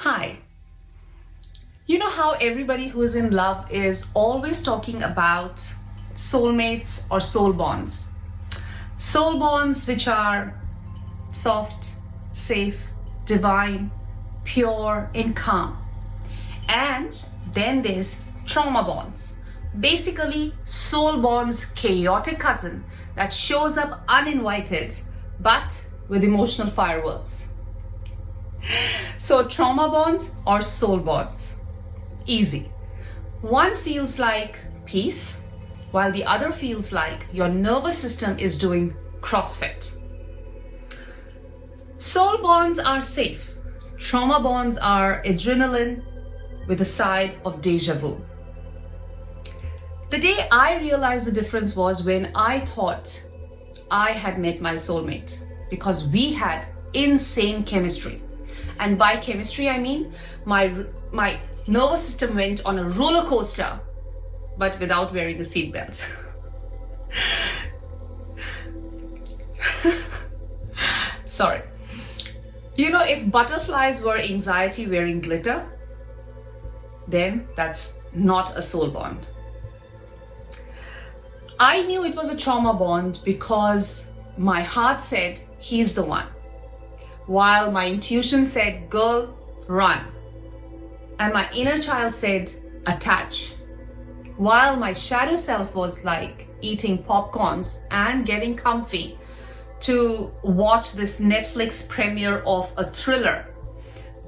Hi. You know how everybody who is in love is always talking about soulmates or soul bonds? Soul bonds which are soft, safe, divine, pure, and calm. And then there's trauma bonds. Basically, soul bonds' chaotic cousin that shows up uninvited but with emotional fireworks. So, trauma bonds or soul bonds? Easy. One feels like peace, while the other feels like your nervous system is doing CrossFit. Soul bonds are safe. Trauma bonds are adrenaline with a side of deja vu. The day I realized the difference was when I thought I had met my soulmate because we had insane chemistry. And by chemistry, I mean my nervous system went on a roller coaster, but without wearing a seatbelt. Sorry. You know, if butterflies were anxiety wearing glitter, then that's not a soul bond. I knew it was a trauma bond because my heart said, he's the one. While my intuition said, girl, run. And my inner child said, attach. While my shadow self was like eating popcorns and getting comfy to watch this Netflix premiere of a thriller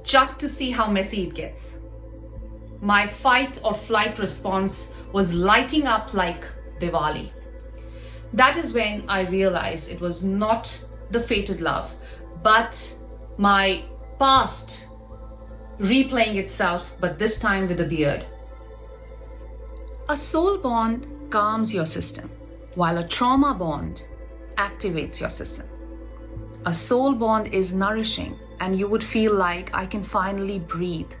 just to see how messy it gets. My fight or flight response was lighting up like Diwali. That is when I realized it was not the fated love, but my past replaying itself, but this time with a beard. A soul bond calms your system, while a trauma bond activates your system. A soul bond is nourishing, and you would feel like I can finally breathe.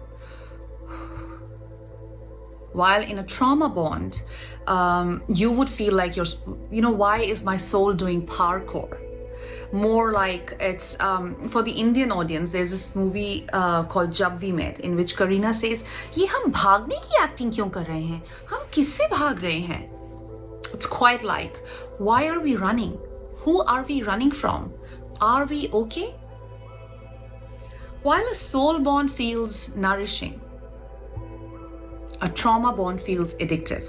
While in a trauma bond, you would feel like why is my soul doing parkour? More like it's for the Indian audience. There's this movie called Jab We Met, in which Kareena says, "ये हम भागने की acting क्यों कर रहे हैं? हम किससे भाग रहे हैं?" It's quite like, why are we running? Who are we running from? Are we okay? While a soul bond feels nourishing, a trauma bond feels addictive.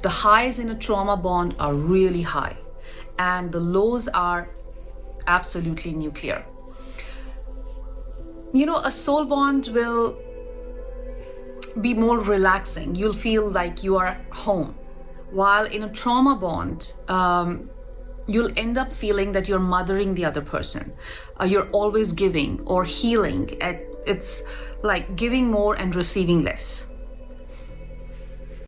The highs in a trauma bond are really high, and the lows are absolutely nuclear. You know, a soul bond will be more relaxing. You'll feel like you are home. While in a trauma bond, you'll end up feeling that you're mothering the other person. You're always giving or healing. It's like giving more and receiving less.